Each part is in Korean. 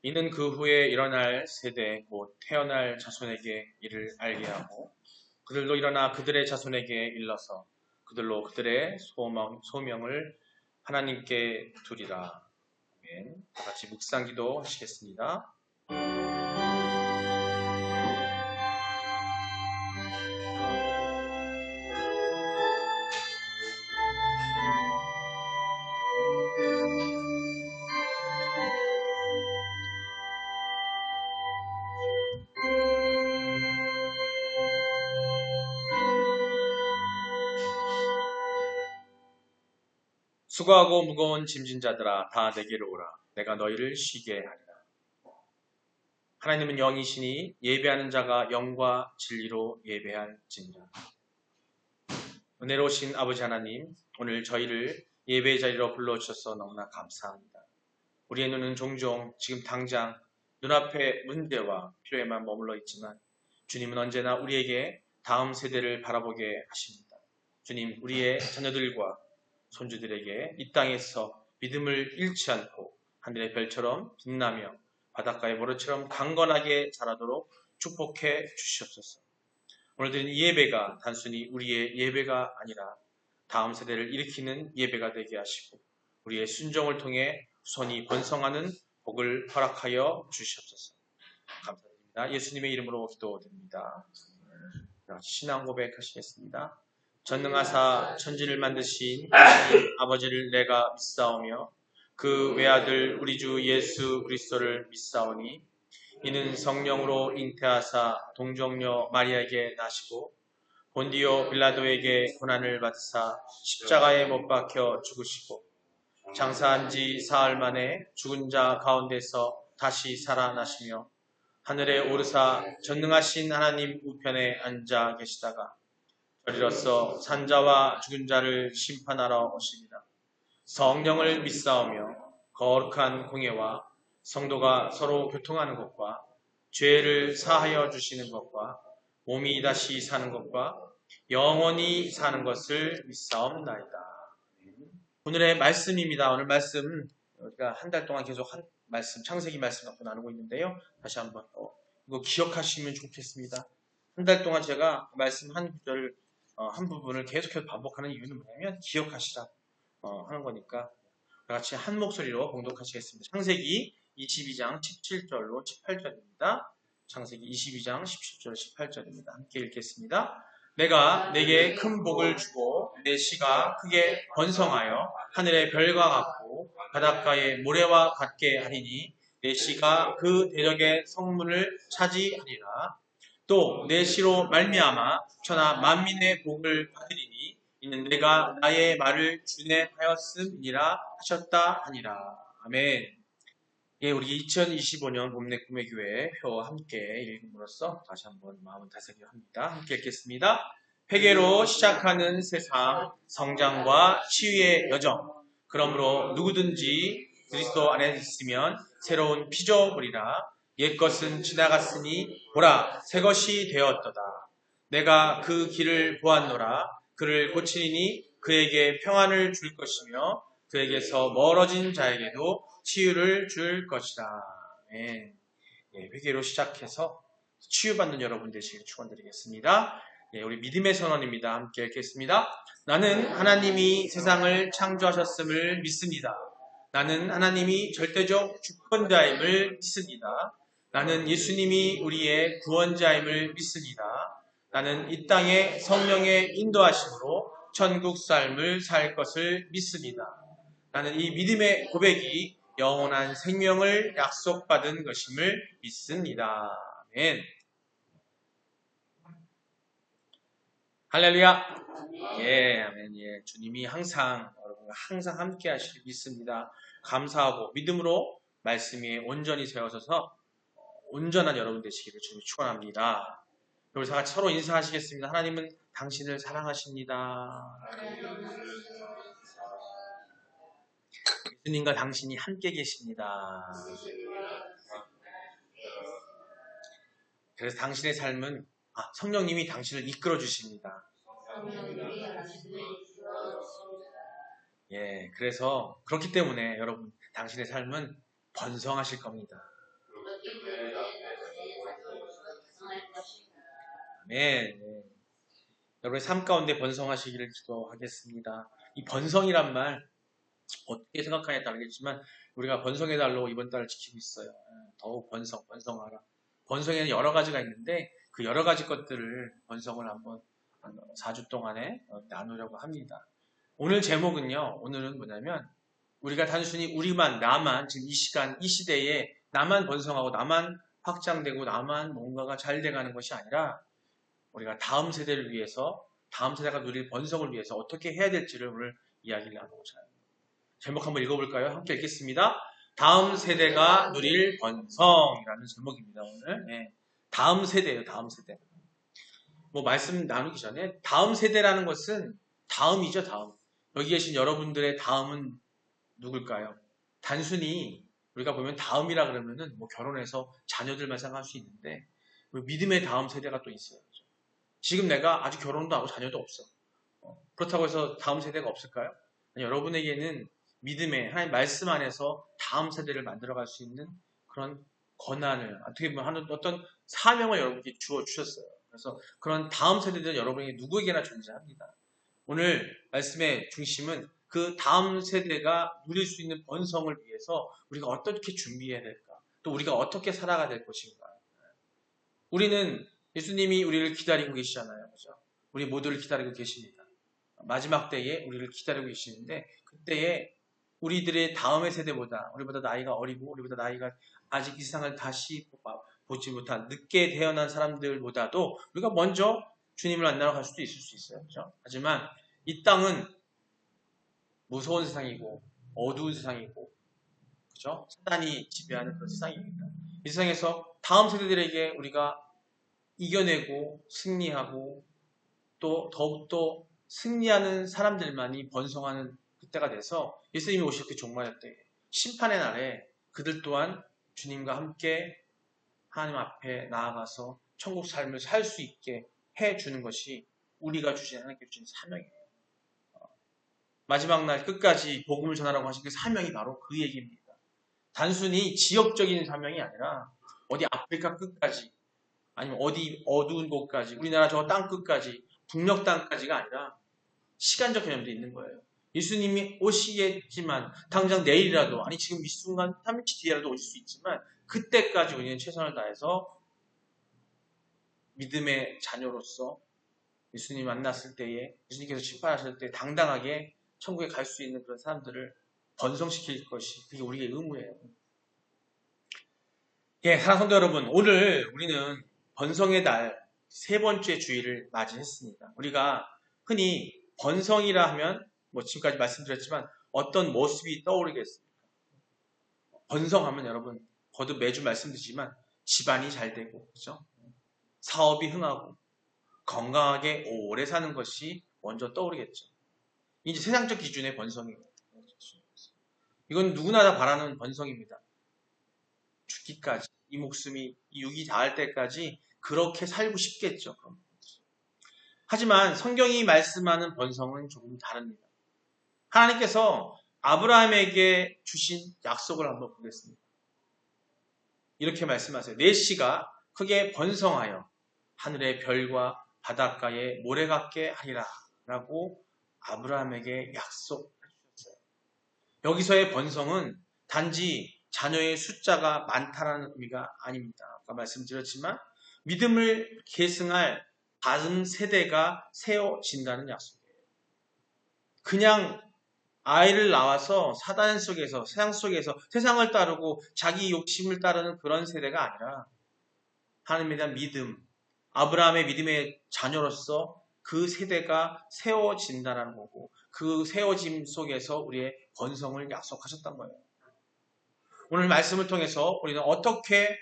이는 그 후에 일어날 세대 곧 태어날 자손에게 이를 알게 하고 그들도 일어나 그들의 자손에게 일러서 그들로 그들의 소명을 하나님께 두리라. 아멘. 다 같이 묵상기도 하시겠습니다. 수고하고 무거운 짐진 자들아 다 내게로 오라. 내가 너희를 쉬게 하리라. 하나님은 영이시니 예배하는 자가 영과 진리로 예배할지니라. 은혜로우신 아버지 하나님, 오늘 저희를 예배의 자리로 불러주셔서 너무나 감사합니다. 우리의 눈은 종종 지금 당장 눈앞의 문제와 필요에만 머물러 있지만 주님은 언제나 우리에게 다음 세대를 바라보게 하십니다. 주님, 우리의 자녀들과 손주들에게 이 땅에서 믿음을 잃지 않고 하늘의 별처럼 빛나며 바닷가의 모래처럼 강건하게 자라도록 축복해 주시옵소서. 오늘 드린 이 예배가 단순히 우리의 예배가 아니라 다음 세대를 일으키는 예배가 되게 하시고 우리의 순종을 통해 후손이 번성하는 복을 허락하여 주시옵소서. 감사드립니다. 예수님의 이름으로 기도드립니다. 신앙 고백하시겠습니다. 전능하사 천지를 만드신 하나님 아버지를 내가 믿사오며 그 외아들 우리 주 예수 그리스도를 믿사오니 이는 성령으로 잉태하사 동정녀 마리아에게 나시고 본디오 빌라도에게 고난을 받으사 십자가에 못 박혀 죽으시고 장사한 지 사흘 만에 죽은 자 가운데서 다시 살아나시며 하늘에 오르사 전능하신 하나님 우편에 앉아 계시다가 저리로서 산자와 죽은 자를 심판하러 오시리라. 성령을 믿사오며 거룩한 공예와 성도가 서로 교통하는 것과 죄를 사하여 주시는 것과 몸이 다시 사는 것과 영원히 사는 것을 믿사옵나이다. 오늘의 말씀입니다. 오늘 말씀 우리가 한 달 동안 계속 한 말씀, 창세기 말씀 갖고 나누고 있는데요. 다시 한번 이거 기억하시면 좋겠습니다. 한 달 동안 제가 말씀 한 구절, 한 부분을 계속해서 반복하는 이유는 뭐냐면 기억하시라 하는 거니까 같이 한 목소리로 봉독하시겠습니다. 창세기 22장 17절로 18절입니다. 창세기 22장 17절 18절입니다. 함께 읽겠습니다. 내가 내게 큰 복을 주고 내 씨가 크게 번성하여 하늘의 별과 같고 바닷가의 모래와 같게 하리니 내 씨가 그 대적의 성문을 차지하리라. 또 내 씨로 말미암아 천하 만민의 복을 받으리니 이는 내가 나의 말을 준행하였음이니라 하셨다 하니라. 아멘. 예, 우리 2025년 봄내 꿈의 교회 표와 함께 읽음으로써 다시 한번 마음을 다스리려 합니다. 함께 읽겠습니다. 회개로 시작하는 세상 성장과 치유의 여정. 그러므로 누구든지 그리스도 안에 있으면 새로운 피조물이라. 옛것은 지나갔으니 보라 새 것이 되었도다. 내가 그 길을 보았노라. 그를 고치리니 그에게 평안을 줄 것이며 그에게서 멀어진 자에게도 치유를 줄 것이다. 예, 회개로 시작해서 치유받는 여러분 되시길 축원드리겠습니다. 예, 우리 믿음의 선언입니다. 함께 읽겠습니다. 나는 하나님이 세상을 창조하셨음을 믿습니다. 나는 하나님이 절대적 주권자임을 믿습니다. 나는 예수님이 우리의 구원자임을 믿습니다. 나는 이 땅에 성령의 인도하심으로 천국 삶을 살 것을 믿습니다. 나는 이 믿음의 고백이 영원한 생명을 약속받은 것임을 믿습니다. 아멘. 할렐루야. 예, 아멘. 예, 주님이 항상 여러분과 항상 함께 하시길 믿습니다. 감사하고 믿음으로 말씀에 온전히 세워져서 온전한 여러분 되시기를 주님 축원합니다. 우리 다 같이 서로 인사하시겠습니다. 하나님은 당신을 사랑하십니다. 예수님과 당신이 함께 계십니다. 그래서 당신의 삶은 성령님이 당신을 이끌어 주십니다. 예, 그래서 그렇기 때문에 여러분 당신의 삶은 번성하실 겁니다. 아멘. 네. 여러분의 삶 가운데 번성하시기를 기도하겠습니다. 이 번성이란 말 어떻게 생각하냐에 따르겠지만 우리가 번성의 달로 이번 달을 지키고 있어요. 더욱 번성하라. 번성에는 여러 가지가 있는데 그 여러 가지 것들을 번성을 한번 4주 동안에 나누려고 합니다. 오늘 제목은요. 오늘은 뭐냐면 우리가 단순히 나만 지금 이 시간, 이 시대에 나만 번성하고 나만 확장되고 나만 뭔가가 잘 돼가는 것이 아니라 우리가 다음 세대를 위해서 다음 세대가 누릴 번성을 위해서 어떻게 해야 될지를 오늘 이야기를 나누고자 합니다. 제목 한번 읽어볼까요? 함께 읽겠습니다. 다음 세대가 누릴 번성이라는 제목입니다. 오늘 다음 세대예요. 다음 세대. 뭐 말씀 나누기 전에 다음 세대라는 것은 다음이죠. 다음. 여기 계신 여러분들의 다음은 누굴까요? 단순히 우리가 보면 다음이라 그러면은 뭐 결혼해서 자녀들만 생각할 수 있는데 믿음의 다음 세대가 또 있어요. 지금 내가 아직 결혼도 하고 자녀도 없어. 그렇다고 해서 다음 세대가 없을까요? 아니, 여러분에게는 믿음의 하나님 말씀 안에서 다음 세대를 만들어갈 수 있는 그런 권한을 어떻게 보면 하는 어떤 사명을 여러분께 주어 주셨어요. 그래서 그런 다음 세대들은 여러분에게 누구에게나 존재합니다. 오늘 말씀의 중심은 그 다음 세대가 누릴 수 있는 번성을 위해서 우리가 어떻게 준비해야 될까? 또 우리가 어떻게 살아가야 될 것인가? 우리는 예수님이 우리를 기다리고 계시잖아요. 그죠? 우리 모두를 기다리고 계십니다. 마지막 때에 우리를 기다리고 계시는데 그때에 우리들의 다음의 세대보다 우리보다 나이가 어리고 우리보다 나이가 아직 이 세상을 다시 보지 못한 늦게 태어난 사람들보다도 우리가 먼저 주님을 만나러 갈 수도 있을 수 있어요. 그죠? 하지만 이 땅은 무서운 세상이고 어두운 세상이고 그죠? 사단이 지배하는 그런 세상입니다. 이 세상에서 다음 세대들에게 우리가 이겨내고 승리하고 또 더욱더 승리하는 사람들만이 번성하는 그때가 돼서 예수님이 오실 그 종말의 때 심판의 날에 그들 또한 주님과 함께 하나님 앞에 나아가서 천국 삶을 살 수 있게 해주는 것이 우리가 주신 하나님께 주신 사명이에요. 마지막 날 끝까지 복음을 전하라고 하신 그 사명이 바로 그 얘기입니다. 단순히 지역적인 사명이 아니라 어디 아프리카 끝까지 아니면 어디 어두운 곳까지 우리나라 저 땅 끝까지 북녘 땅까지가 아니라 시간적 개념도 있는 거예요. 예수님이 오시겠지만 당장 내일이라도 아니 지금 이 순간 3일 뒤에라도 오실 수 있지만 그때까지 우리는 최선을 다해서 믿음의 자녀로서 예수님 만났을 때에 예수님께서 심판하실 때 당당하게 천국에 갈 수 있는 그런 사람들을 번성시킬 것이 그게 우리의 의무예요. 예, 사랑하는 성도 여러분, 오늘 우리는 번성의 날 세 번째 주일을 맞이했습니다. 우리가 흔히 번성이라 하면 뭐 지금까지 말씀드렸지만 어떤 모습이 떠오르겠습니까? 번성하면 여러분 거듭 매주 말씀드리지만 집안이 잘 되고 그죠? 사업이 흥하고 건강하게 오래 사는 것이 먼저 떠오르겠죠. 이제 세상적 기준의 번성입니다. 이건 누구나 다 바라는 번성입니다. 죽기까지 이 목숨이 이 육이 닿을 때까지 그렇게 살고 싶겠죠. 하지만 성경이 말씀하는 번성은 조금 다릅니다. 하나님께서 아브라함에게 주신 약속을 한번 보겠습니다. 이렇게 말씀하세요. 내 씨가 크게 번성하여 하늘의 별과 바닷가의 모래 같게 하리라 라고 아브라함에게 약속해 주셨어요. 여기서의 번성은 단지 자녀의 숫자가 많다는 의미가 아닙니다. 아까 말씀드렸지만 믿음을 계승할 다음 세대가 세워진다는 약속이에요. 그냥 아이를 낳아서 사단 속에서 세상 속에서 세상을 따르고 자기 욕심을 따르는 그런 세대가 아니라 하나님에 대한 믿음, 아브라함의 믿음의 자녀로서 그 세대가 세워진다는 거고 그 세워짐 속에서 우리의 번성을 약속하셨던 거예요. 오늘 말씀을 통해서 우리는 어떻게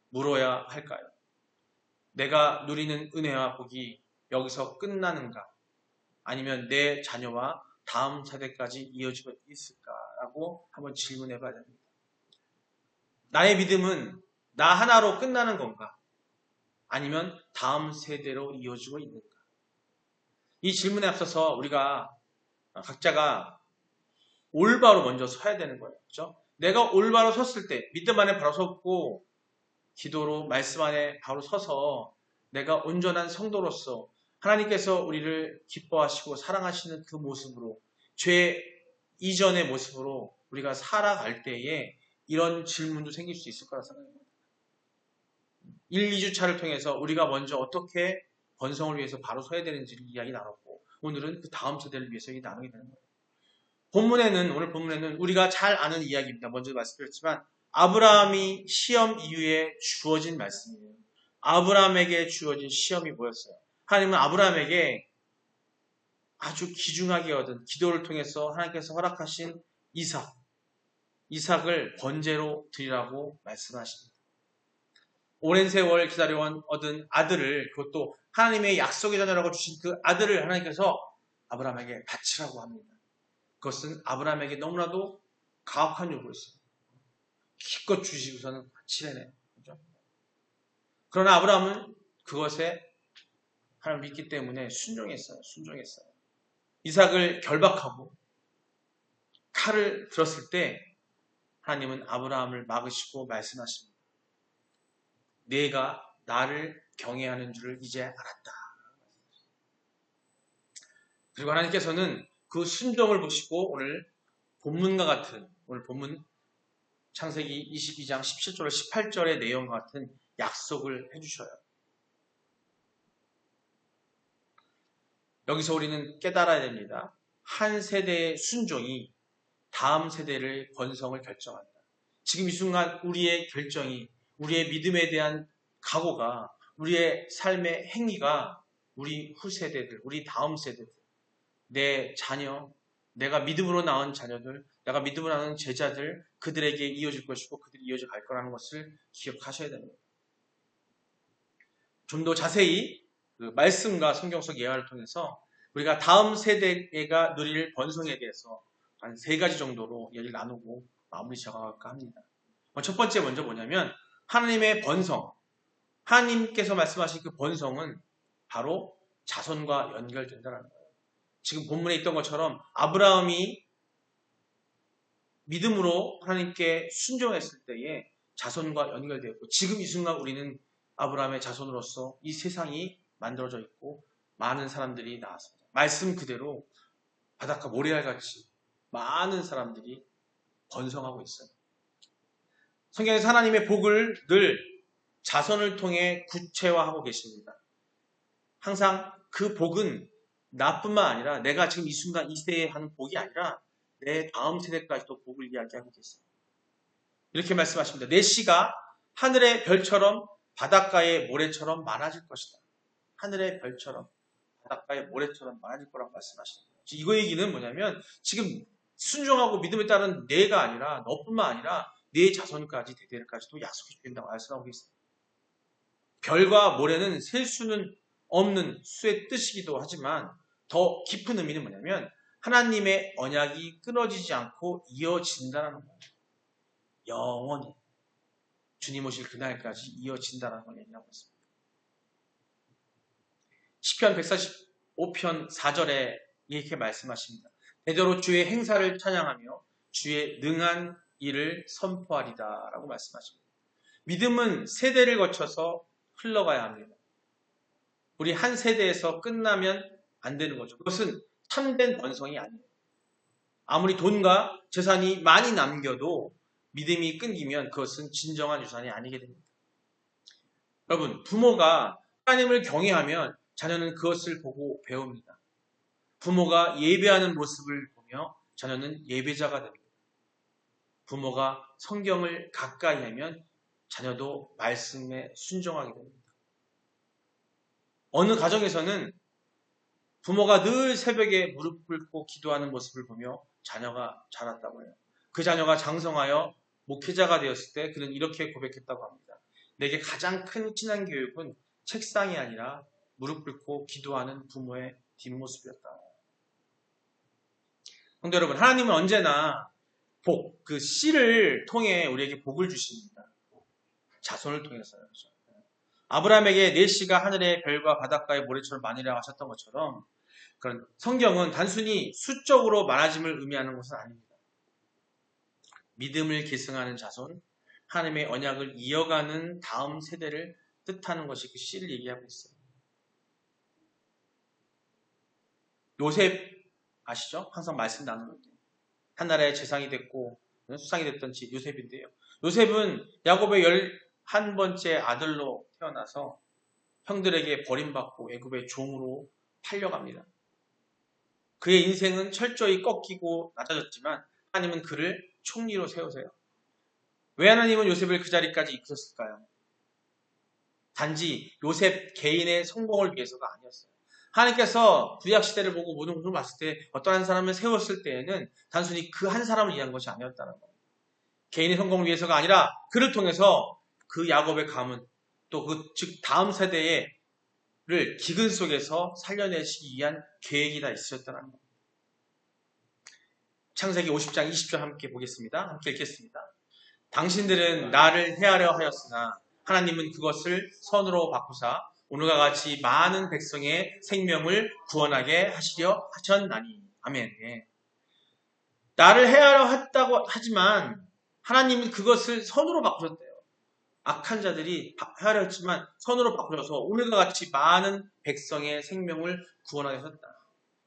물어야 할까요? 내가 누리는 은혜와 복이 여기서 끝나는가? 아니면 내 자녀와 다음 세대까지 이어지고 있을까라고 한번 질문해 봐야 됩니다. 나의 믿음은 나 하나로 끝나는 건가? 아니면 다음 세대로 이어지고 있는가? 이 질문에 앞서서 우리가 각자가 올바로 먼저 서야 되는 거예요. 그렇죠? 내가 올바로 섰을 때 믿음 안에 바로 섰고 기도로 말씀 안에 바로 서서 내가 온전한 성도로서 하나님께서 우리를 기뻐하시고 사랑하시는 그 모습으로 죄 이전의 모습으로 우리가 살아갈 때에 이런 질문도 생길 수 있을 거라 생각합니다. 1, 2주차를 통해서 우리가 먼저 어떻게 번성을 위해서 바로 서야 되는지를 이야기 나눴고 오늘은 그 다음 세대를 위해서 나누게 되는 거예요. 오늘 본문에는 우리가 잘 아는 이야기입니다. 먼저 말씀드렸지만 아브라함이 시험 이후에 주어진 말씀이에요. 아브라함에게 주어진 시험이 뭐였어요? 하나님은 아브라함에게 아주 귀중하게 얻은 기도를 통해서 하나님께서 허락하신 이삭을 번제로 드리라고 말씀하십니다. 오랜 세월 기다려온 얻은 아들을, 그것도 하나님의 약속의 자녀라고 주신 그 아들을 하나님께서 아브라함에게 바치라고 합니다. 그것은 아브라함에게 너무나도 가혹한 요구였어요. 기껏 주시고서는 바치래네. 그렇죠? 그러나 아브라함은 그것에 하나님을 믿기 때문에 순종했어요. 이삭을 결박하고 칼을 들었을 때 하나님은 아브라함을 막으시고 말씀하십니다. 내가 나를 경외하는 줄을 이제 알았다. 그리고 하나님께서는 그 순종을 보시고 오늘 본문과 같은, 오늘 본문 창세기 22장 17절 18절의 내용과 같은 약속을 해주셔요. 여기서 우리는 깨달아야 됩니다. 한 세대의 순종이 다음 세대를 번성을 결정한다. 지금 이 순간 우리의 결정이, 우리의 믿음에 대한 각오가, 우리의 삶의 행위가 우리 후세대들, 우리 다음 세대들, 내 자녀, 내가 믿음으로 낳은 자녀들, 내가 믿음으로 낳은 제자들, 그들에게 이어질 것이고 그들이 이어져 갈 거라는 것을 기억하셔야 됩니다. 좀 더 자세히 그 말씀과 성경 속 예화를 통해서 우리가 다음 세대가 누릴 번성에 대해서 한 3가지 정도로 얘기를 나누고 마무리 지어갈까 합니다. 첫 번째 먼저 뭐냐면 하나님의 번성, 하나님께서 말씀하신 그 번성은 바로 자손과 연결된다는 거예요. 지금 본문에 있던 것처럼 아브라함이 믿음으로 하나님께 순종했을 때에 자손과 연결되었고 지금 이 순간 우리는 아브라함의 자손으로서 이 세상이 만들어져 있고 많은 사람들이 나왔습니다. 말씀 그대로 바닷가 모래알같이 많은 사람들이 번성하고 있어요. 성경에서 하나님의 복을 늘 자손을 통해 구체화하고 계십니다. 항상 그 복은 나뿐만 아니라 내가 지금 이 순간 이 세대에 하는 복이 아니라 내 다음 세대까지도 복을 이야기하고 계세요. 이렇게 말씀하십니다. 내 씨가 하늘의 별처럼 바닷가의 모래처럼 많아질 것이다. 하늘의 별처럼 바닷가의 모래처럼 많아질 거라고 말씀하십니다. 이거 얘기는 뭐냐면 지금 순종하고 믿음에 따른 내가 아니라 너뿐만 아니라 내 자손까지 대대까지도 약속해 주겠다고 말씀하고 있습니다. 별과 모래는 셀 수는 없는 수의 뜻이기도 하지만 더 깊은 의미는 뭐냐면 하나님의 언약이 끊어지지 않고 이어진다는 거예요. 영원히 주님 오실 그날까지 이어진다는 걸 얘기하고 있습니다. 시편 145편 4절에 이렇게 말씀하십니다. 대대로 주의 행사를 찬양하며 주의 능한 일을 선포하리다 라고 말씀하십니다. 믿음은 세대를 거쳐서 흘러가야 합니다. 우리 한 세대에서 끝나면 안 되는 거죠. 그것은 참된 번성이 아니에요. 아무리 돈과 재산이 많이 남겨도 믿음이 끊기면 그것은 진정한 유산이 아니게 됩니다. 여러분, 부모가 하나님을 경외하면 자녀는 그것을 보고 배웁니다. 부모가 예배하는 모습을 보며 자녀는 예배자가 됩니다. 부모가 성경을 가까이 하면 자녀도 말씀에 순종하게 됩니다. 어느 가정에서는 부모가 늘 새벽에 무릎 꿇고 기도하는 모습을 보며 자녀가 자랐다고 해요. 그 자녀가 장성하여 목회자가 되었을 때 그는 이렇게 고백했다고 합니다. 내게 가장 큰 신앙교육은 책상이 아니라 무릎 꿇고 기도하는 부모의 뒷모습이었다. 성도 여러분, 하나님은 언제나 복, 그 씨를 통해 우리에게 복을 주십니다. 자손을 통해서요. 아브라함에게 내 씨가 하늘의 별과 바닷가의 모래처럼 많으리라고 하셨던 것처럼 그런 성경은 단순히 수적으로 많아짐을 의미하는 것은 아닙니다. 믿음을 계승하는 자손, 하나님의 언약을 이어가는 다음 세대를 뜻하는 것이 그 씨를 얘기하고 있어요. 요셉 아시죠? 항상 말씀 나누는 한 나라의 재상이 됐고 수상이 됐던 요셉인데요. 요셉은 야곱의 11번째 아들로 태어나서 형들에게 버림받고 애굽의 종으로 팔려갑니다. 그의 인생은 철저히 꺾이고 낮아졌지만 하나님은 그를 총리로 세우세요. 왜 하나님은 요셉을 그 자리까지 이끄셨을까요? 단지 요셉 개인의 성공을 위해서가 아니었어요. 하나님께서 구약시대를 보고 모든 것을 봤을 때 어떤 한 사람을 세웠을 때에는 단순히 그 한 사람을 위한 것이 아니었다는 거예요. 개인의 성공을 위해서가 아니라 그를 통해서 그 야곱의 가문 또 즉 다음 세대를 기근 속에서 살려내시기 위한 계획이 다 있으셨다는 거예요. 창세기 50장 20절 함께 보겠습니다. 함께 읽겠습니다. 당신들은 나를 해하려 하였으나 하나님은 그것을 선으로 바꾸사 오늘과 같이 많은 백성의 생명을 구원하게 하시려 하셨나니. 아멘. 예. 나를 해하려 했다고 하지만 하나님은 그것을 선으로 바꾸셨대요. 악한 자들이 해하려 했지만 선으로 바꾸셔서 오늘과 같이 많은 백성의 생명을 구원하게 하셨다.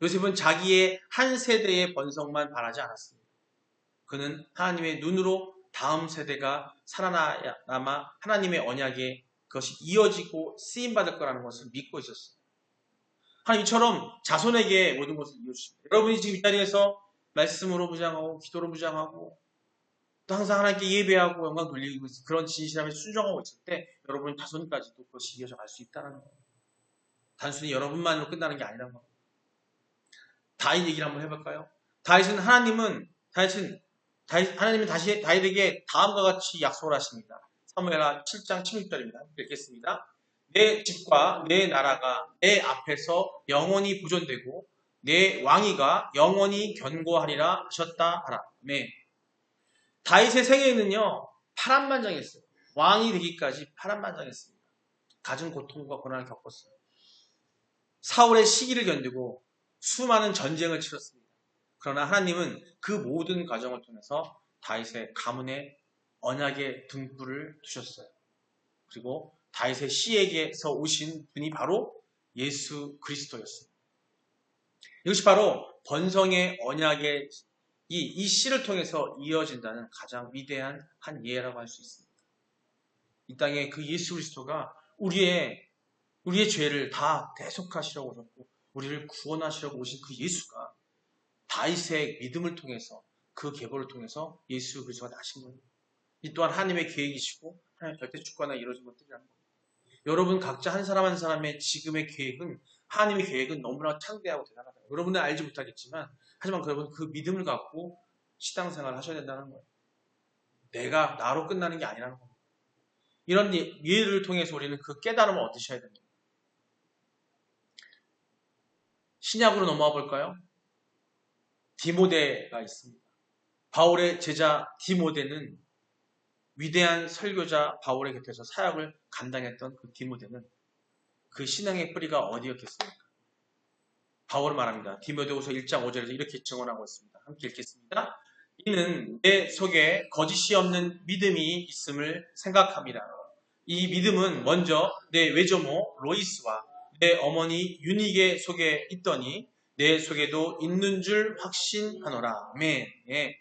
요셉은 자기의 한 세대의 번성만 바라지 않았습니다. 그는 하나님의 눈으로 다음 세대가 살아남아 하나님의 언약에 그것이 이어지고 쓰임받을 거라는 것을 믿고 있었어요. 하나님 이처럼 자손에게 모든 것을 이어주십니다. 여러분이 지금 이 자리에서 말씀으로 무장하고 기도로 무장하고 또 항상 하나님께 예배하고 영광 돌리고 그런 진실함에 순종하고 있을 때 여러분 자손까지도 그것이 이어져 갈 수 있다는 거예요. 단순히 여러분만으로 끝나는 게 아니라는 거예요. 다윗 얘기를 한번 해볼까요? 하나님은 다시 다윗에게 다음과 같이 약속을 하십니다. 사무엘하 7장 16절입니다. 읽겠습니다. 내 집과 내 나라가 내 앞에서 영원히 보존되고 내 왕위가 영원히 견고하리라 하셨다 하라. 네. 다윗의 생애는요 파란만장했어요. 왕이 되기까지 파란만장했습니다. 갖은 고통과 고난을 겪었어요. 사울의 시기를 견디고 수많은 전쟁을 치렀습니다. 그러나 하나님은 그 모든 과정을 통해서 다윗의 가문에 언약의 등불을 두셨어요. 그리고 다윗의 씨에게서 오신 분이 바로 예수 그리스도였습니다. 이것이 바로 번성의 언약의 이 씨를 통해서 이어진다는 가장 위대한 한 예라고 할 수 있습니다. 이 땅에 그 예수 그리스도가 우리의 죄를 다 대속하시려고 오셨고 우리를 구원하시려고 오신 그 예수가 다윗의 믿음을 통해서 그 계보를 통해서 예수 그리스도가 나신 거예요. 이 또한 하나님의 계획이시고 하나님의 절대 주권에 이루어진 것들이라는 거예요. 여러분 각자 한 사람 한 사람의 지금의 계획은 하나님의 계획은 너무나 창대하고 대단하다. 여러분은 알지 못하겠지만 하지만 여러분 그 믿음을 갖고 신앙생활을 하셔야 된다는 거예요. 내가 나로 끝나는 게 아니라는 겁니다. 이런 예를 통해서 우리는 그 깨달음을 얻으셔야 됩니다. 신약으로 넘어와 볼까요? 디모데가 있습니다. 바울의 제자 디모데는 위대한 설교자 바울의 곁에서 사역을 감당했던 그 디모데는 그 신앙의 뿌리가 어디였겠습니까? 바울은 말합니다. 디모데후서 1장 5절에서 이렇게 증언하고 있습니다. 함께 읽겠습니다. 이는 내 속에 거짓이 없는 믿음이 있음을 생각합니다. 이 믿음은 먼저 내 외조모 로이스와 내 어머니 유니게 속에 있더니 내 속에도 있는 줄 확신하노라. 아멘. 예.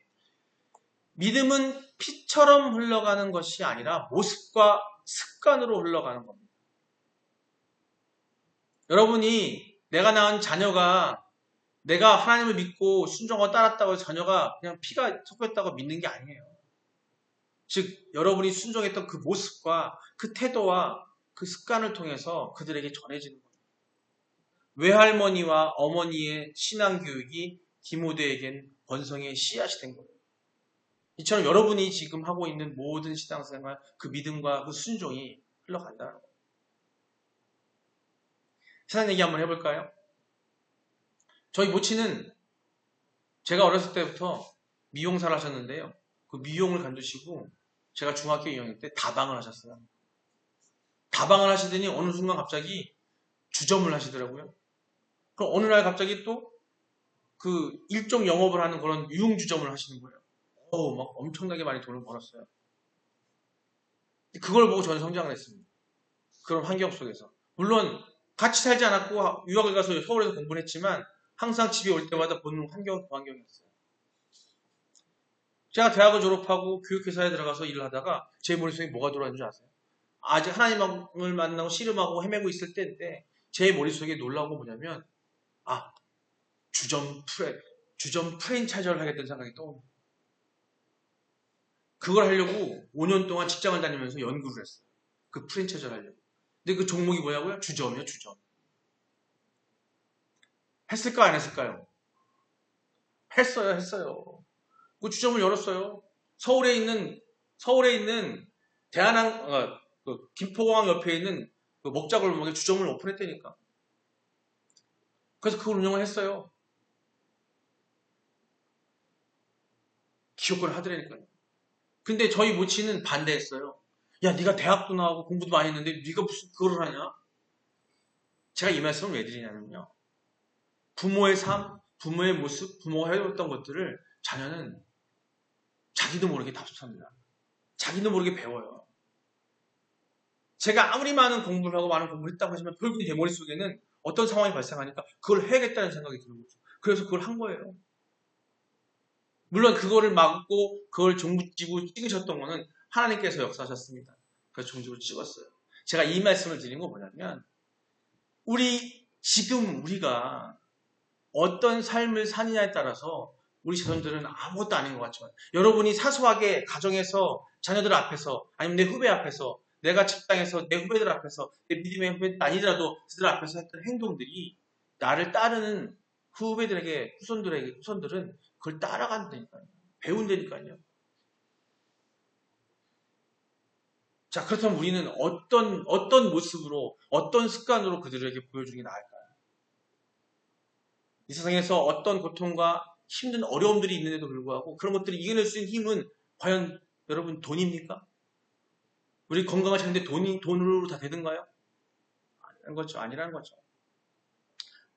믿음은 피처럼 흘러가는 것이 아니라 모습과 습관으로 흘러가는 겁니다. 여러분이 내가 낳은 자녀가 내가 하나님을 믿고 순종하고 따랐다고 해서 자녀가 그냥 피가 섞였다고 믿는 게 아니에요. 즉 여러분이 순종했던 그 모습과 그 태도와 그 습관을 통해서 그들에게 전해지는 거예요. 외할머니와 어머니의 신앙교육이 디모데에겐 번성의 씨앗이 된 거예요. 이처럼 여러분이 지금 하고 있는 모든 신앙생활, 그 믿음과 그 순종이 흘러간다는 거예요. 세상 얘기 한번 해볼까요? 저희 모친은 제가 어렸을 때부터 미용사를 하셨는데요. 그 미용을 간두시고 제가 중학교 2학년 때 다방을 하셨어요. 다방을 하시더니 어느 순간 갑자기 주점을 하시더라고요. 그럼 어느 날 갑자기 또 그 일종 영업을 하는 그런 유흥주점을 하시는 거예요. 막 엄청나게 많이 돈을 벌었어요. 그걸 보고 저는 성장을 했습니다. 그런 환경 속에서. 물론 같이 살지 않았고 유학을 가서 서울에서 공부를 했지만 항상 집에 올 때마다 보는 환경은 그 환경이었어요. 제가 대학을 졸업하고 교육회사에 들어가서 일을 하다가 제 머릿속에 뭐가 들어왔는 줄 아세요? 아직 하나님을 만나고 씨름하고 헤매고 있을 때인데 제 머릿속에 놀라운 건 뭐냐면 주점 프랜차이저를 하겠다는 생각이 떠오릅니다. 그걸 하려고 5년 동안 직장을 다니면서 연구를 했어요. 그 프랜차이저를 하려고. 근데 그 종목이 뭐냐고요? 주점이요, 주점. 했을까 안 했을까요? 했어요. 그 주점을 열었어요. 서울에 있는 그 김포공항 옆에 있는 그 먹자골목에 주점을 오픈했다니까. 그래서 그걸 운영을 했어요. 기업권을 하더라니까요. 근데 저희 모친은 반대했어요. 야, 네가 대학도 나오고 공부도 많이 했는데 네가 무슨 그걸 하냐? 제가 이 말씀을 왜 드리냐면요. 부모의 삶, 부모의 모습, 부모가 해왔던 것들을 자녀는 자기도 모르게 답습합니다. 자기도 모르게 배워요. 제가 아무리 많은 공부를 하고 많은 공부를 했다고 하지만 결국에 제 머릿속에는 어떤 상황이 발생하니까 그걸 해야겠다는 생각이 드는 거죠. 그래서 그걸 한 거예요. 물론 그거를 막고 그걸 종지부 찍으셨던 거는 하나님께서 역사하셨습니다. 그래서 종지부를 찍었어요. 제가 이 말씀을 드린 건 뭐냐면 지금 우리가 어떤 삶을 사느냐에 따라서 우리 자손들은 아무것도 아닌 것 같지만 여러분이 사소하게 가정에서 자녀들 앞에서 아니면 내 후배 앞에서 내가 직장에서 내 후배들 앞에서 내 믿음의 후배들 아니더라도 그들 앞에서 했던 행동들이 나를 따르는 후손들은 그걸 따라간다니까요. 배운다니까요. 자, 그렇다면 우리는 어떤 모습으로 어떤 습관으로 그들에게 보여주는 게 나을까요? 이 세상에서 어떤 고통과 힘든 어려움들이 있는데도 불구하고 그런 것들을 이겨낼 수 있는 힘은 과연 여러분 돈입니까? 우리 건강을 찾는데 돈으로 다 되는가요? 아니라는 거죠.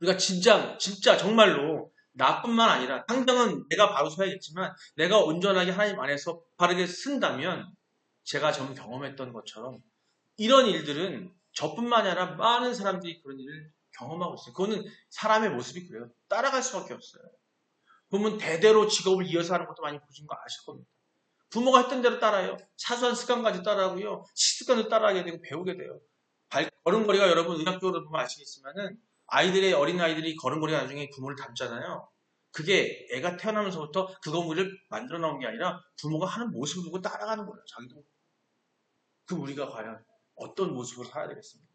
우리가 진짜 정말로 나뿐만 아니라 당장은 내가 바로 서야겠지만 내가 온전하게 하나님 안에서 바르게 쓴다면 제가 전 경험했던 것처럼 이런 일들은 저뿐만이 아니라 많은 사람들이 그런 일을 경험하고 있어요. 그거는 사람의 모습이 그래요. 따라갈 수밖에 없어요. 보면 대대로 직업을 이어서 하는 것도 많이 보신 거 아실 겁니다. 부모가 했던 대로 따라요. 사소한 습관까지 따라하고요. 식습관도 따라하게 되고 배우게 돼요. 걸음걸이가 여러분 의학적으로 보면 아시겠지만은 어린 아이들이 걸음걸이가 나중에 부모를 닮잖아요. 그게 애가 태어나면서부터 그 건물을 만들어 나온 게 아니라 부모가 하는 모습을 보고 따라가는 거예요. 자기도. 그럼 우리가 과연 어떤 모습으로 살아야 되겠습니까?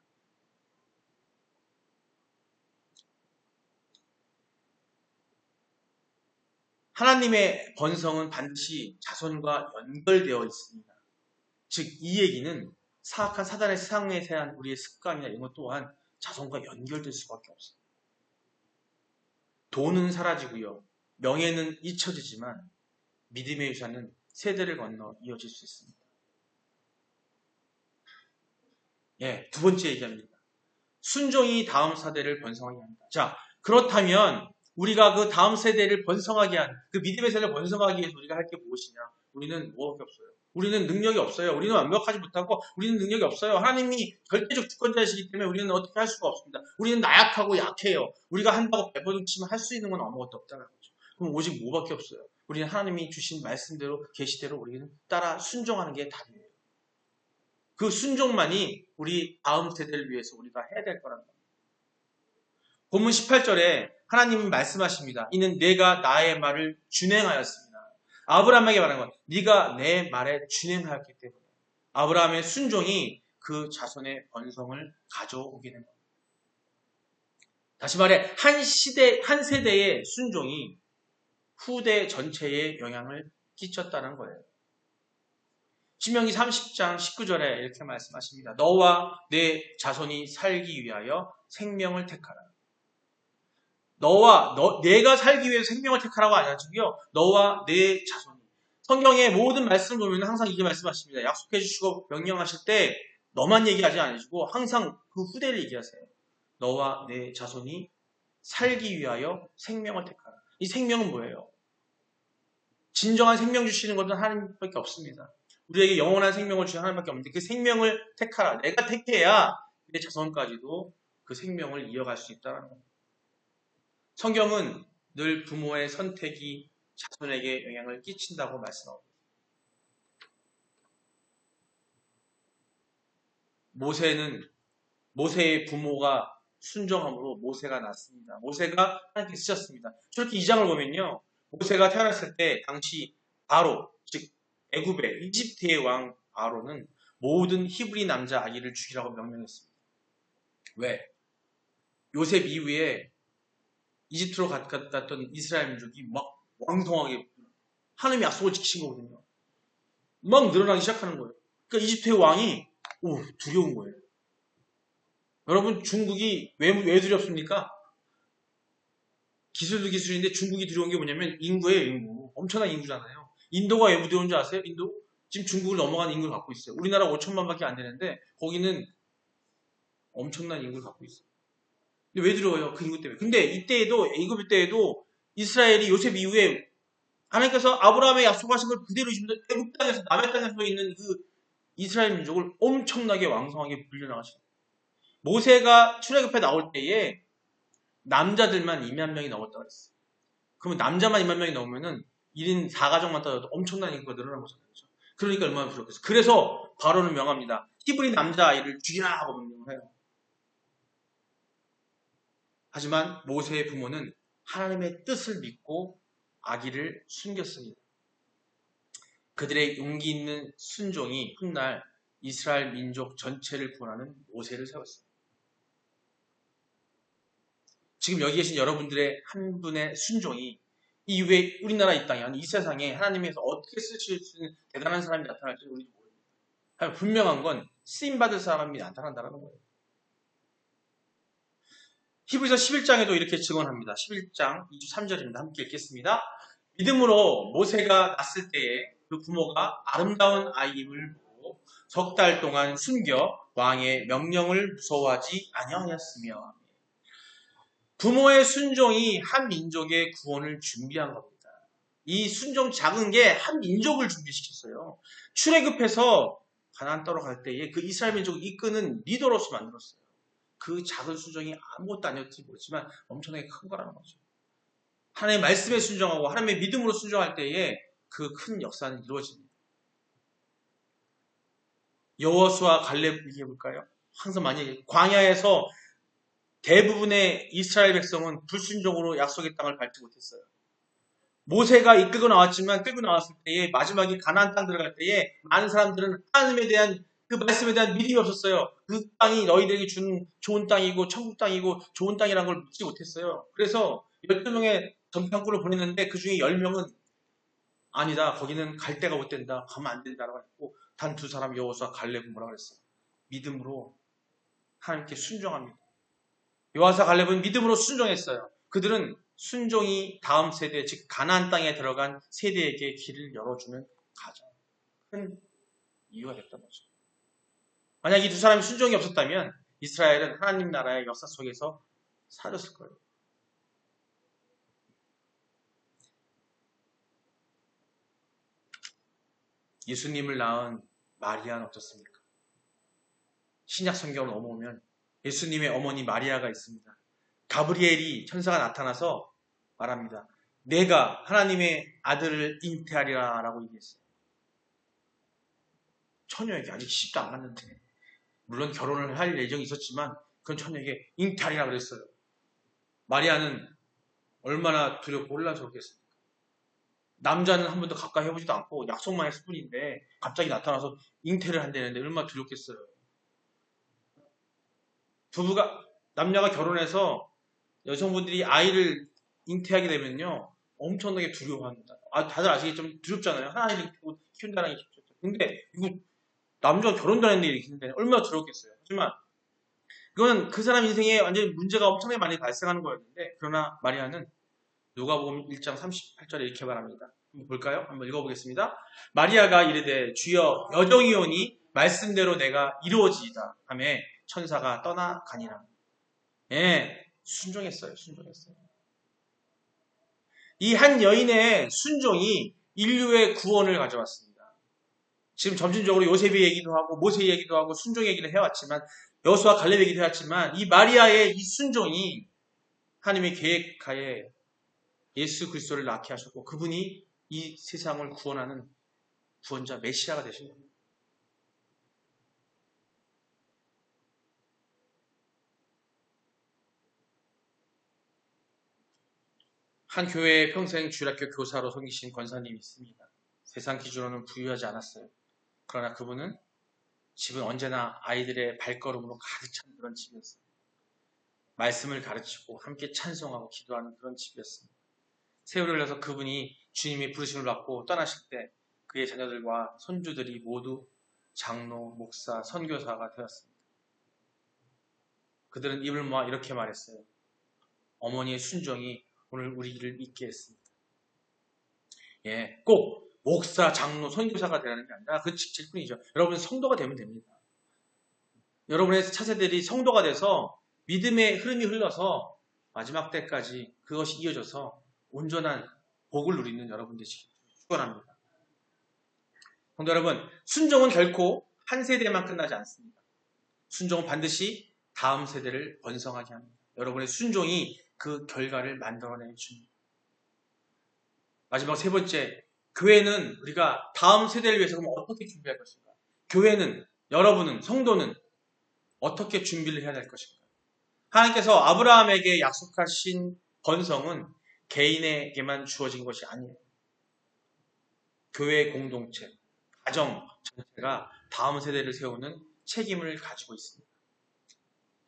하나님의 번성은 반드시 자손과 연결되어 있습니다. 즉, 이 얘기는 사악한 사단의 세상에 대한 우리의 습관이나 이런 것 또한 자손과 연결될 수밖에 없어요. 돈은 사라지고요. 명예는 잊혀지지만 믿음의 유산은 세대를 건너 이어질 수 있습니다. 두 번째 얘기합니다. 순종이 다음 세대를 번성하게 합니다. 자, 그렇다면 우리가 그 다음 세대를 번성하게 한, 그 믿음의 세대를 번성하기 위해서 우리가 할 게 무엇이냐? 우리는 뭐밖에 없어요. 우리는 능력이 없어요. 우리는 완벽하지 못하고 우리는 능력이 없어요. 하나님이 절대적 주권자이시기 때문에 우리는 어떻게 할 수가 없습니다. 우리는 나약하고 약해요. 우리가 한다고 배부르치면 할 수 있는 건 아무것도 없다는 거죠. 그럼 오직 뭐밖에 없어요. 우리는 하나님이 주신 말씀대로 계시대로 우리는 따라 순종하는 게 답이에요. 그 순종만이 우리 다음 세대를 위해서 우리가 해야 될 거란 말이에요. 본문 18절에 하나님은 말씀하십니다. 이는 내가 나의 말을 준행하였습니다. 아브라함에게 말한 것, 네가 내 말에 준행하였기 때문에 아브라함의 순종이 그 자손의 번성을 가져오게 된 겁니다. 다시 말해 한 세대의 순종이 후대 전체에 영향을 끼쳤다는 거예요. 신명기 30장 19절에 이렇게 말씀하십니다. 너와 내 자손이 살기 위하여 생명을 택하라. 내가 살기 위해 생명을 택하라고 안 하시고요. 너와 내 자손이. 성경의 모든 말씀을 보면 항상 이게 말씀하십니다. 약속해 주시고 명령하실 때 너만 얘기하지 않으시고 항상 그 후대를 얘기하세요. 너와 내 자손이 살기 위하여 생명을 택하라. 이 생명은 뭐예요? 진정한 생명 주시는 것은 하나님밖에 없습니다. 우리에게 영원한 생명을 주시는 하나님밖에 없는데 그 생명을 택하라. 내가 택해야 내 자손까지도 그 생명을 이어갈 수 있다는 겁니다. 성경은 늘 부모의 선택이 자손에게 영향을 끼친다고 말씀합니다. 모세의 부모가 순종함으로 모세가 낳습니다. 모세가 하나님께 쓰셨습니다. 출애굽기 2장을 보면요. 모세가 태어났을 때 당시 바로 즉 애굽의 이집트의 왕 바로는 모든 히브리 남자 아기를 죽이라고 명령했습니다. 왜? 요셉 이후에 이집트로 갔던 이스라엘 민족이 막 왕성하게 하나님의 약속을 지키신 거거든요. 막 늘어나기 시작하는 거예요. 그러니까 이집트의 왕이 두려운 거예요. 여러분 중국이 왜 두렵습니까? 기술도 기술인데 중국이 두려운 게 뭐냐면 인구예요. 인구. 엄청난 인구잖아요. 인도가 왜 두려운 줄 아세요? 인도? 지금 중국을 넘어가는 인구를 갖고 있어요. 우리나라 5천만 밖에 안 되는데 거기는 엄청난 인구를 갖고 있어요. 근데 왜 두려워요? 그 인구 때문에. 근데 이때에도 애굽 때에도 이스라엘이 요셉 이후에 하나님께서 아브라함의 약속하신 걸 그대로 이루시면서 애굽 땅에서 남의 땅에서 있는 그 이스라엘 민족을 엄청나게 왕성하게 불려나가십니다. 모세가 출애굽에 나올 때에 남자들만 2만 명이 넘었다고 했어요. 그러면 남자만 2만 명이 넘으면은 1인 4가족만 따져도 엄청난 인구가 늘어난 거잖아요. 그러니까 얼마나 부족했어요. 그래서 바로는 명합니다. 히브리 남자아이를 죽이라 하고 명령을 해요. 하지만 모세의 부모는 하나님의 뜻을 믿고 아기를 숨겼습니다. 그들의 용기 있는 순종이 훗날 이스라엘 민족 전체를 구원하는 모세를 세웠습니다. 지금 여기 계신 여러분들의 한 분의 순종이 이후에 우리나라 이 땅에 아니 이 세상에 하나님께서 어떻게 쓰실 수 있는 대단한 사람이 나타날지 우리도 모릅니다. 하지만 분명한 건 쓰임받을 사람이 나타난다는 거예요. 히브리서 11장에도 이렇게 증언합니다. 11장 23절입니다. 함께 읽겠습니다. 믿음으로 모세가 낳았을 때에 그 부모가 아름다운 아이임을 보고 석 달 동안 숨겨 왕의 명령을 무서워하지 아니하였으며 부모의 순종이 한 민족의 구원을 준비한 겁니다. 이 순종 작은 게 한 민족을 준비시켰어요. 출애굽해서 가나안 떠러 갈 때에 그 이스라엘 민족을 이끄는 리더로서 만들었어요. 그 작은 순종이 아무것도 아니었지 모르지만 엄청나게 큰 거라는 거죠. 하나님의 말씀에 순종하고 하나님의 믿음으로 순종할 때에 그 큰 역사는 이루어집니다. 여호수아 갈렙 얘기해 볼까요? 항상 많이 얘기해요. 광야에서 대부분의 이스라엘 백성은 불순종으로 약속의 땅을 밟지 못했어요. 모세가 이끌고 나왔지만 끌고 나왔을 때에 마지막에 가나안 땅 들어갈 때에 많은 사람들은 하나님에 대한 그 말씀에 대한 믿음이 없었어요. 그 땅이 너희들에게 준 좋은 땅이고 천국 땅이고 좋은 땅이라는 걸 믿지 못했어요. 그래서 12명의 전평구를 보냈는데 그 중에 10명은 아니다. 거기는 갈 데가 못 된다. 가면 안 된다라고 했고 단 2사람 여호수아 갈렙은 뭐라 그랬어요? 믿음으로 하나님께 순종합니다. 여호수아 갈렙은 믿음으로 순종했어요. 그들은 순종이 다음 세대, 즉 가나안 땅에 들어간 세대에게 길을 열어주는 가장 큰 이유가 됐던 거죠. 만약 이 2사람이 순종이 없었다면 이스라엘은 하나님 나라의 역사 속에서 사라졌을 거예요. 예수님을 낳은 마리아는 어떻습니까? 신약 성경을 넘어오면 예수님의 어머니 마리아가 있습니다. 가브리엘이 천사가 나타나서 말합니다. 내가 하나님의 아들을 잉태하리라 라고 얘기했어요. 처녀에게 아직 시집도 안 갔는데 물론 결혼을 할 예정이 있었지만 그건 처녀에게 잉태하리라 그랬어요. 마리아는 얼마나 두렵고 혼란스럽겠습니까? 남자는 한 번도 가까이 해보지도 않고 약속만 했을 뿐인데 갑자기 나타나서 잉태를 한다는데 얼마나 두렵겠어요. 남녀가 결혼해서 여성분들이 아이를 잉태하게 되면요 엄청나게 두려워합니다. 다들 아시겠지만 두렵잖아요. 하나를 키운다는 게 쉽죠. 근데 이거 남자가 결혼도 안 했는데 이렇게 했는데 얼마나 두렵겠어요. 하지만 이거는 그 사람 인생에 완전히 문제가 엄청나게 많이 발생하는 거였는데 그러나 마리아는 누가복음 1장 38절에 이렇게 말합니다. 한번 볼까요? 한번 읽어보겠습니다. 마리아가 이르되 주여 여정이오니 말씀대로 내가 이루어지이다 하며 천사가 떠나가니라. 예, 순종했어요. 이 한 여인의 순종이 인류의 구원을 가져왔습니다. 지금 점진적으로 요셉의 얘기도 하고 모세 얘기도 하고 순종 얘기를 해왔지만 여호수아 갈렙 얘기도 해왔지만 이 마리아의 이 순종이 하나님의 계획하에 예수 그리스도를 낳게 하셨고 그분이 이 세상을 구원하는 구원자 메시아가 되신 겁니다. 한 교회에 평생 주일학교 교사로 섬기신 권사님이 있습니다. 세상 기준으로는 부유하지 않았어요. 그러나 그분은 집은 언제나 아이들의 발걸음으로 가득 찬 그런 집이었어요. 말씀을 가르치고 함께 찬송하고 기도하는 그런 집이었습니다. 세월을 흘러서 그분이 주님의 부르심을 받고 떠나실 때 그의 자녀들과 손주들이 모두 장로, 목사, 선교사가 되었습니다. 그들은 입을 모아 이렇게 말했어요. 어머니의 순종이 오늘 우리를 있게 했습니다. 예, 꼭 목사, 장로, 선교사가 되라는 게 아니라 그 직질 뿐이죠. 여러분 성도가 되면 됩니다. 여러분의 차세들이 성도가 돼서 믿음의 흐름이 흘러서 마지막 때까지 그것이 이어져서 온전한 복을 누리는 여러분 되시길 축원합니다. 성도 여러분, 순종은 결코 한 세대만 끝나지 않습니다. 순종은 반드시 다음 세대를 번성하게 합니다. 여러분의 순종이 그 결과를 만들어내 줍니다. 마지막 세 번째, 교회는 우리가 다음 세대를 위해서 그럼 어떻게 준비할 것인가? 교회는, 여러분은, 성도는 어떻게 준비를 해야 될 것인가? 하나님께서 아브라함에게 약속하신 번성은 개인에게만 주어진 것이 아니에요. 교회 공동체, 가정 전체가 다음 세대를 세우는 책임을 가지고 있습니다.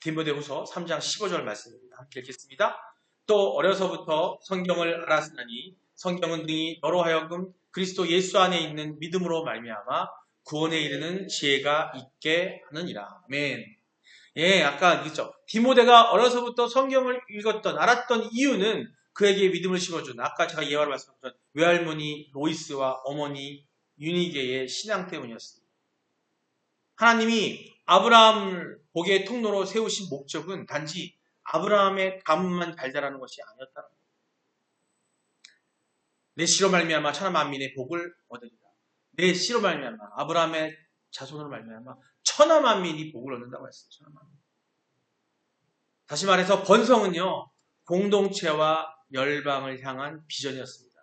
디모데후서 3장 15절 말씀입니다. 함께 읽겠습니다. 또 어려서부터 성경을 알았으니 성경은 능히 너로 하여금 그리스도 예수 안에 있는 믿음으로 말미암아 구원에 이르는 지혜가 있게 하느니라. 아멘. 예, 아까 읽었죠. 디모데가 어려서부터 성경을 읽었던, 알았던 이유는 그에게 믿음을 심어준, 아까 제가 예화를 말씀드렸던 외할머니 로이스와 어머니 유니게의 신앙 때문이었습니다. 하나님이 아브라함을 복의 통로로 세우신 목적은 단지 아브라함의 가문만 잘 자라는 것이 아니었다는 겁니다. 내 씨로 말미암아 천하 만민의 복을 얻으리라. 내 씨로 말미암아 아브라함의 자손으로 말미암아 천하 만민이 복을 얻는다고 했어요. 천하 만민. 다시 말해서 번성은요, 공동체와 열방을 향한 비전이었습니다.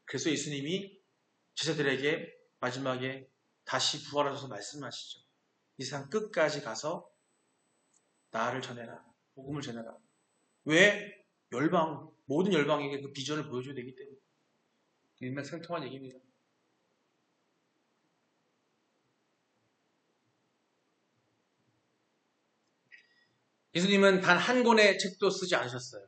그래서 예수님이 제자들에게 마지막에 다시 부활하셔서 말씀하시죠. 이 세상 끝까지 가서 나를 전해라. 복음을 전해라. 왜? 열방, 모든 열방에게 그 비전을 보여줘야 되기 때문에. 일맥상통한 얘기입니다. 예수님은 단 한 권의 책도 쓰지 않으셨어요.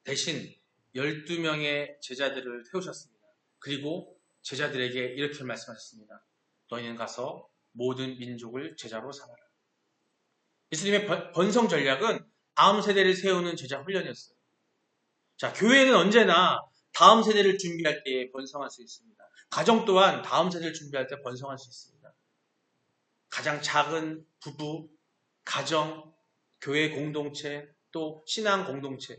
대신 12명의 제자들을 세우셨습니다. 그리고 제자들에게 이렇게 말씀하셨습니다. 너희는 가서 모든 민족을 제자로 삼아라. 예수님의 번성 전략은 다음 세대를 세우는 제자 훈련이었어요. 자, 교회는 언제나 다음 세대를 준비할 때 번성할 수 있습니다. 가정 또한 다음 세대를 준비할 때 번성할 수 있습니다. 가장 작은 부부, 가정, 교회 공동체, 또 신앙 공동체.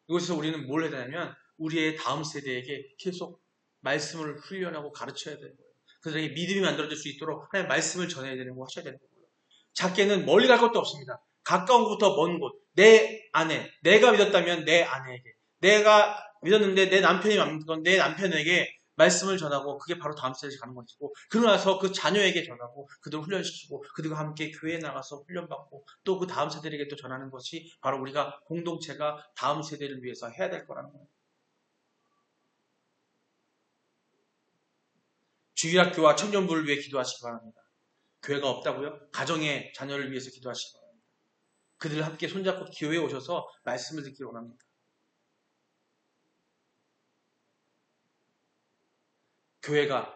이곳에서 우리는 뭘 해야 되냐면 우리의 다음 세대에게 계속 말씀을 훈련하고 가르쳐야 되는 거예요. 그들에게 믿음이 만들어질 수 있도록 하나님의 말씀을 전해야 되는 거 하셔야 되는 거고요. 작게는 멀리 갈 것도 없습니다. 가까운 곳부터 먼 곳, 내 아내, 내가 믿었다면 내 아내에게, 내가 믿었는데 내 남편이 믿건 내 남편에게 말씀을 전하고 그게 바로 다음 세대에 가는 것이고, 그러고 나서 그 자녀에게 전하고 그들을 훈련시키고 그들과 함께 교회에 나가서 훈련받고 또 그 다음 세대에게 또 전하는 것이 바로 우리가 공동체가 다음 세대를 위해서 해야 될 거라는 거예요. 주일학교와 청년부를 위해 기도하시기 바랍니다. 교회가 없다고요? 가정의 자녀를 위해서 기도하시기 바랍니다. 그들을 함께 손잡고 교회에 오셔서 말씀을 듣기를 원합니다. 교회가,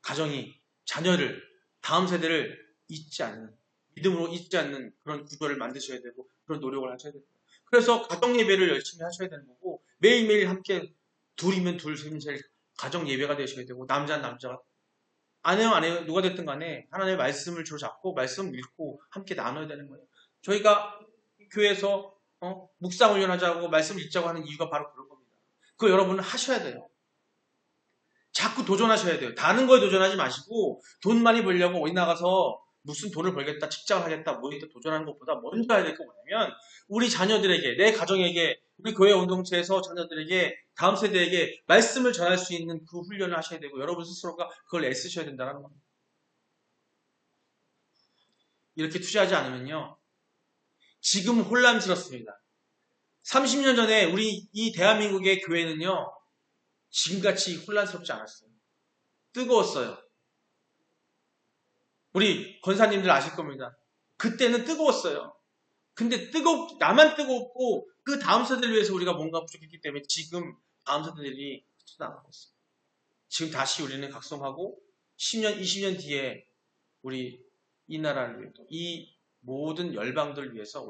가정이, 자녀를, 다음 세대를 잊지 않는, 믿음으로 잊지 않는 그런 구조를 만드셔야 되고 그런 노력을 하셔야 됩니다. 그래서 가정 예배를 열심히 하셔야 되는 거고, 매일매일 함께 둘이면 둘, 셋이면 셋 가정 예배가 되셔야 되고, 남자는 남자가, 아내와 아내 누가 됐든 간에 하나님의 말씀을 주로 잡고 말씀 읽고 함께 나눠야 되는 거예요. 저희가 교회에서 묵상 훈련하자고 말씀 읽자고 하는 이유가 바로 그런 겁니다. 그거 여러분은 하셔야 돼요. 자꾸 도전하셔야 돼요. 다른 거에 도전하지 마시고 돈 많이 벌려고 어디 나가서 무슨 돈을 벌겠다, 직장을 하겠다, 뭐 있다 도전하는 것보다 먼저 해야 될 게 뭐냐면 우리 자녀들에게, 내 가정에게, 우리 교회 공동체에서 자녀들에게, 다음 세대에게 말씀을 전할 수 있는 그 훈련을 하셔야 되고 여러분 스스로가 그걸 애쓰셔야 된다는 겁니다. 이렇게 투자하지 않으면요. 지금 혼란스럽습니다. 30년 전에 우리 이 대한민국의 교회는요. 지금같이 혼란스럽지 않았어요. 뜨거웠어요. 우리 권사님들 아실 겁니다. 그때는 뜨거웠어요. 근데 나만 뜨겁고 그 다음 세대를 위해서 우리가 뭔가 부족했기 때문에 지금 다음 세대들이 나가고 있어요. 지금 다시 우리는 각성하고 10년, 20년 뒤에 우리 이 나라를 위해 이 모든 열방들을 위해서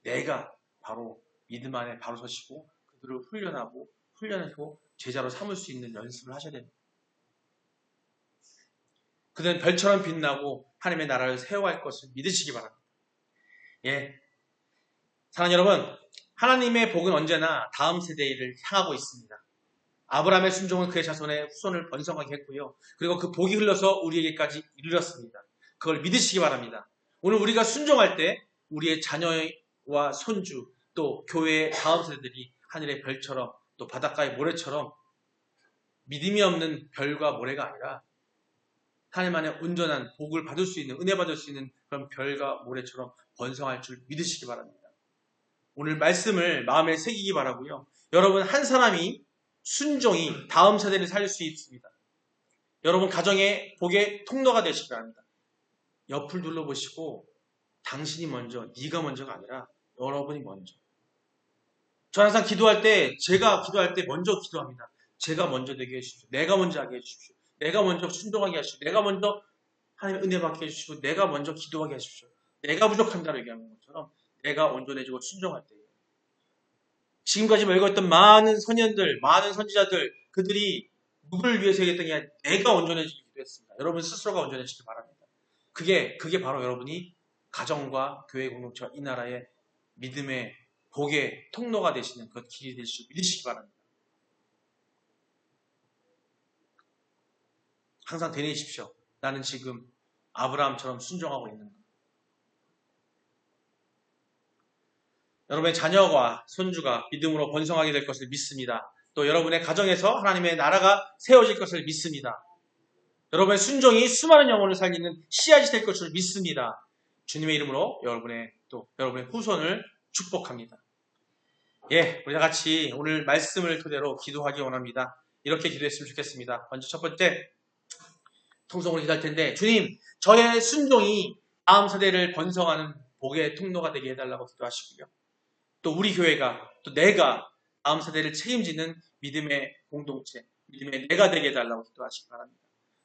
내가 바로 믿음 안에 바로 서시고 그들을 훈련하고 제자로 삼을 수 있는 연습을 하셔야 됩니다. 그들은 별처럼 빛나고 하나님의 나라를 세워갈 것을 믿으시기 바랍니다. 예, 사랑하는 여러분, 하나님의 복은 언제나 다음 세대를 향하고 있습니다. 아브라함의 순종은 그의 자손의 후손을 번성하게 했고요. 그리고 그 복이 흘러서 우리에게까지 이르렀습니다. 그걸 믿으시기 바랍니다. 오늘 우리가 순종할 때 우리의 자녀와 손주 또 교회의 다음 세대들이 하늘의 별처럼 또 바닷가의 모래처럼 믿음이 없는 별과 모래가 아니라 하나님 안에 온전한 복을 받을 수 있는, 은혜 받을 수 있는 그런 별과 모래처럼 번성할 줄 믿으시기 바랍니다. 오늘 말씀을 마음에 새기기 바라고요. 여러분 한 사람이 순종이 다음 세대를 살릴 수 있습니다. 여러분 가정의 복의 통로가 되시기 바랍니다. 옆을 둘러보시고 당신이 먼저, 네가 먼저가 아니라 여러분이 먼저. 저 항상 제가 기도할 때 먼저 기도합니다. 제가 먼저 되게 해주십시오. 내가 먼저 하게 해주십시오. 내가 먼저 순종하게 하십시오. 내가 먼저 하나님의 은혜 받게 해주시고 내가 먼저 기도하게 하십시오. 내가 부족한다고 얘기하는 것처럼 내가 온전해지고 순종할 때 지금까지 먹었던 많은 선현들, 많은 선지자들 그들이 누구를 위해서 얘기했던 게 아니라 내가 온전해지기도 했습니다. 여러분 스스로가 온전해지길 바랍니다. 그게 바로 여러분이 가정과 교회 공동체와 이 나라의 믿음의 복의 통로가 되시는 그 길이 될 수 믿으시기 바랍니다. 항상 되뇌십시오. 나는 지금 아브라함처럼 순종하고 있는가. 여러분의 자녀와 손주가 믿음으로 번성하게 될 것을 믿습니다. 또 여러분의 가정에서 하나님의 나라가 세워질 것을 믿습니다. 여러분의 순종이 수많은 영혼을 살리는 씨앗이 될 것을 믿습니다. 주님의 이름으로 여러분의 후손을 축복합니다. 예, 우리 다 같이 오늘 말씀을 토대로 기도하기 원합니다. 이렇게 기도했으면 좋겠습니다. 먼저 첫 번째, 통성으로 기도할 텐데, 주님, 저의 순종이 다음 세대를 번성하는 복의 통로가 되게 해달라고 기도하시고요. 또 우리 교회가, 또 내가 다음 세대를 책임지는 믿음의 공동체, 믿음의 내가 되게 해달라고 기도하시기 바랍니다.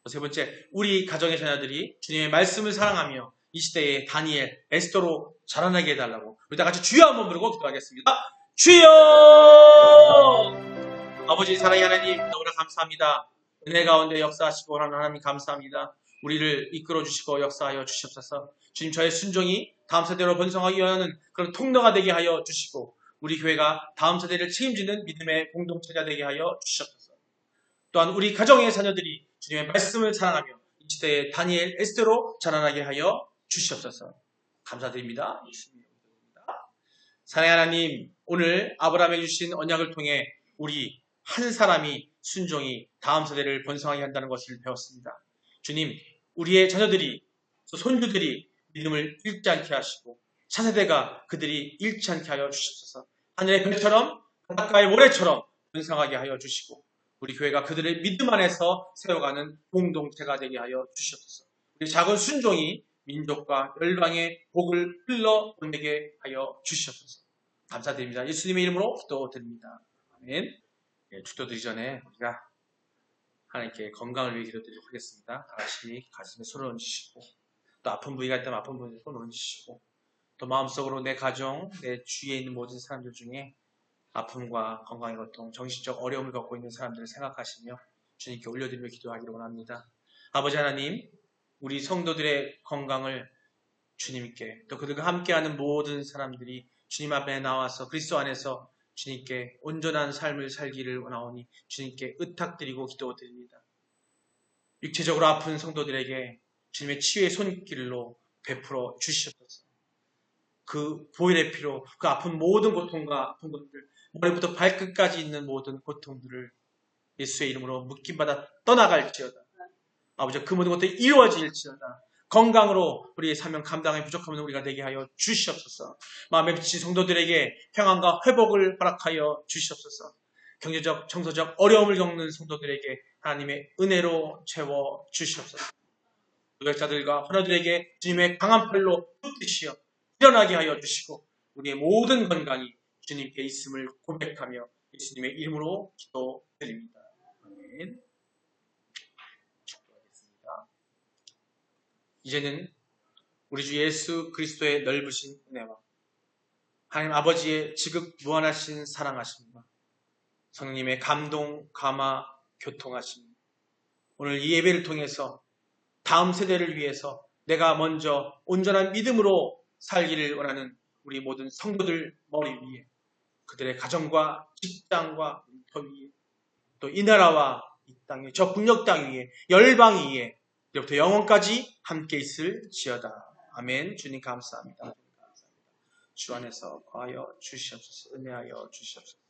또 세 번째, 우리 가정의 자녀들이 주님의 말씀을 사랑하며 이 시대에 다니엘, 에스더로 자라나게 해달라고 우리 다 같이 주여 한번 부르고 기도하겠습니다. 주여! 아버지 사랑의 하나님 너무나 감사합니다. 은혜 가운데 역사하시고 하나님 감사합니다. 우리를 이끌어 주시고 역사하여 주시옵소서. 주님 저의 순종이 다음 세대로 번성하기 위하는 그런 통로가 되게 하여 주시고 우리 교회가 다음 세대를 책임지는 믿음의 공동체가 되게 하여 주시옵소서. 또한 우리 가정의 자녀들이 주님의 말씀을 사랑하며 이 시대의 다니엘, 에스더로 자라나게 하여 주시옵소서. 감사드립니다. 예수님입니다. 사랑의 하나님, 오늘 아브라함에게 주신 언약을 통해 우리 한 사람이 순종이 다음 세대를 번성하게 한다는 것을 배웠습니다. 주님, 우리의 자녀들이, 손주들이 믿음을 잃지 않게 하시고 차세대가 그들이 잃지 않게 하여 주시옵소서. 하늘의 별처럼 바닷가의 모래처럼 번성하게 하여 주시고 우리 교회가 그들의 믿음 안에서 세워가는 공동체가 되게 하여 주시옵소서. 우리 작은 순종이 민족과 열방의 복을 흘러보내게 하여 주시옵소서. 감사드립니다. 예수님의 이름으로 기도드립니다. 아멘. 예, 기도드리기 전에 우리가 하나님께 건강을 위해 기도드리도록 하겠습니다. 다같이 가슴에 손을 얹으시고 또 아픈 부위가 있다면 아픈 부위에 손을 얹으시고 또 마음속으로 내 가정, 내 주위에 있는 모든 사람들 중에 아픔과 건강의 고통, 정신적 어려움을 겪고 있는 사람들을 생각하시며 주님께 올려드리며 기도하기를 원합니다. 아버지 하나님, 우리 성도들의 건강을 주님께 또 그들과 함께하는 모든 사람들이 주님 앞에 나와서 그리스도 안에서 주님께 온전한 삶을 살기를 원하오니 주님께 의탁드리고 기도드립니다. 육체적으로 아픈 성도들에게 주님의 치유의 손길로 베풀어 주시옵소서. 그 보혈의 피로 그 아픈 모든 고통과 아픈 것들, 머리부터 발끝까지 있는 모든 고통들을 예수의 이름으로 묶임받아 떠나갈지어다. 아버지, 그 모든 것들이 이루어질지어다. 건강으로 우리의 사명 감당에 부족하면 우리가 되게 하여 주시옵소서. 마음에 비친 성도들에게 평안과 회복을 허락하여 주시옵소서. 경제적, 정서적 어려움을 겪는 성도들에게 하나님의 은혜로 채워 주시옵소서. 노약자들과 환우들에게 주님의 강한 팔로 붙드시어 일어나게 하여 주시고 우리의 모든 건강이 주님께 있음을 고백하며 예수님의 이름으로 기도드립니다. 아멘. 축도하겠습니다. 이제는 우리 주 예수 그리스도의 넓으신 은혜와 하나님 아버지의 지극 무한하신 사랑하심과 성령님의 감동, 감화, 교통하심, 오늘 이 예배를 통해서 다음 세대를 위해서 내가 먼저 온전한 믿음으로 살기를 원하는 우리 모든 성도들 머리 위에, 그들의 가정과 직장과 터 위에, 또 이 나라와 이 땅에, 저 북녘 땅 위에, 열방 위에 이제부터 영원까지 함께 있을지어다. 아멘. 주님 감사합니다. 주 안에서 거하여 주시옵소서. 은혜하여 주시옵소서.